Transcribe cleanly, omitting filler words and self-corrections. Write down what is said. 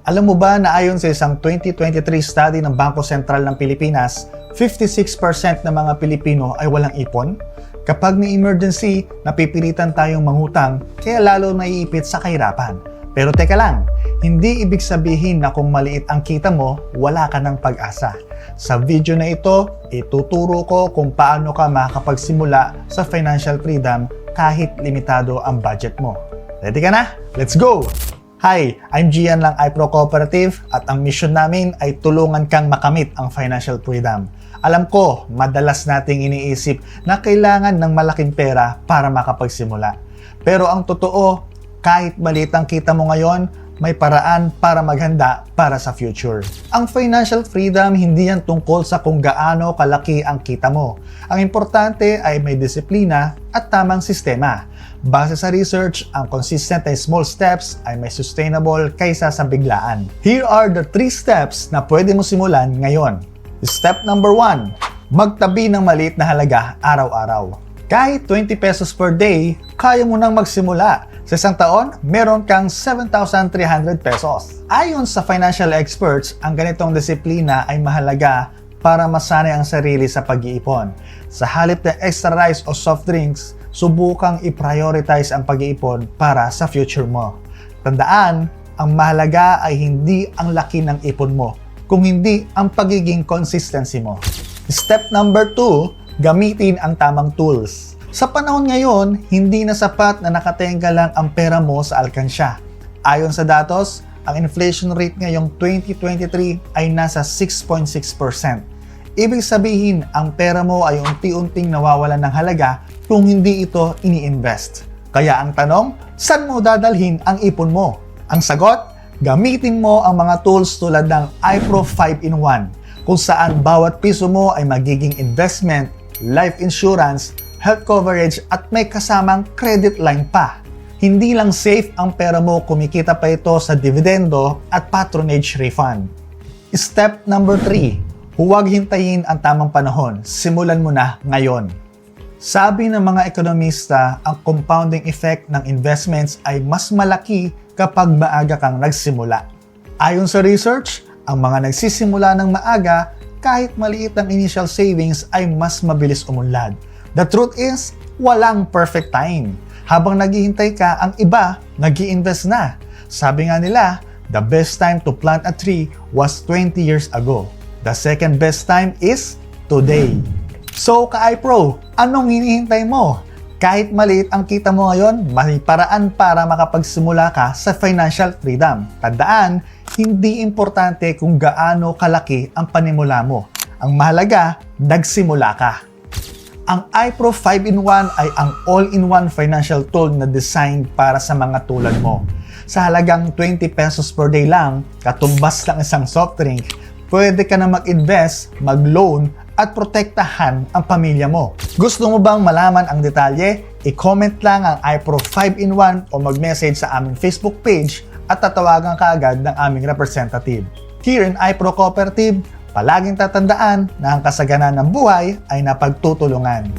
Alam mo ba na ayon sa isang 2023 study ng Bangko Sentral ng Pilipinas, 56% ng mga Pilipino ay walang ipon? Kapag may emergency, napipilitan tayong mangutang, kaya lalo naiipit sa kahirapan. Pero teka lang, hindi ibig sabihin na kung maliit ang kita mo, wala ka ng pag-asa. Sa video na ito, ituturo ko kung paano ka makakapagsimula sa financial freedom kahit limitado ang budget mo. Ready ka na? Let's go! Hi, I'm Gian lang iPro Cooperative at ang mission namin ay tulungan kang makamit ang financial freedom. Alam ko, madalas nating iniisip na kailangan ng malaking pera para makapagsimula. Pero ang totoo, kahit maliit ang kita mo ngayon, may paraan para maghanda para sa future. Ang financial freedom hindi yan tungkol sa kung gaano kalaki ang kita mo. Ang importante ay may disiplina at tamang sistema. Base sa research, ang consistent na small steps ay may sustainable kaysa sa biglaan. Here are the 3 steps na pwede mo simulan ngayon. Step number 1, magtabi ng maliit na halaga araw-araw. Kahit 20 pesos per day, kaya mo nang magsimula. Sa isang taon, meron kang 7,300 pesos. Ayon sa financial experts, ang ganitong disiplina ay mahalaga para masanay ang sarili sa pag-iipon. Sa halip na extra rice o soft drinks, subukang i-prioritize ang pag-iipon para sa future mo. Tandaan, ang mahalaga ay hindi ang laki ng ipon mo, kung hindi ang pagiging consistency mo. Step number 2, gamitin ang tamang tools. Sa panahon ngayon, hindi na sapat na nakatenga lang ang pera mo sa alkansya. Ayon sa datos, ang inflation rate ngayong 2023 ay nasa 6.6%. Ibig sabihin, ang pera mo ay unti-unting nawawalan ng halaga kung hindi ito ini-invest. Kaya ang tanong, saan mo dadalhin ang ipon mo? Ang sagot, gamitin mo ang mga tools tulad ng iPro 5-in-1, kung saan bawat piso mo ay magiging investment, life insurance, health coverage at may kasamang credit line pa. Hindi lang safe ang pera mo, kumikita pa ito sa dividendo at patronage refund. Step number 3, huwag hintayin ang tamang panahon. Simulan mo na ngayon. Sabi ng mga ekonomista, ang compounding effect ng investments ay mas malaki kapag maaga kang nagsimula. Ayon sa research, ang mga nagsisimula ng maaga, kahit maliit ang initial savings ay mas mabilis umunlad. The truth is, walang perfect time. Habang naghihintay ka, ang iba nag-i-invest na. Sabi nga nila, the best time to plant a tree was 20 years ago. The second best time is today. So, ka-iPro, anong hinihintay mo? Kahit maliit ang kita mo ngayon, may paraan para makapagsimula ka sa financial freedom. Tandaan, hindi importante kung gaano kalaki ang panimula mo. Ang mahalaga, nagsimula ka. Ang iPro 5-in-1 ay ang all-in-one financial tool na designed para sa mga tulad mo. Sa halagang 20 pesos per day lang, katumbas lang isang soft drink, pwede ka na mag-invest, mag-loan, at protektahan ang pamilya mo. Gusto mo bang malaman ang detalye? I-comment lang ang iPro 5-in-1 o mag-message sa aming Facebook page at tatawagan ka agad ng aming representative. Here in iPro Cooperative, palaging tatandaan na ang kasaganan ng buhay ay napagtutulungan.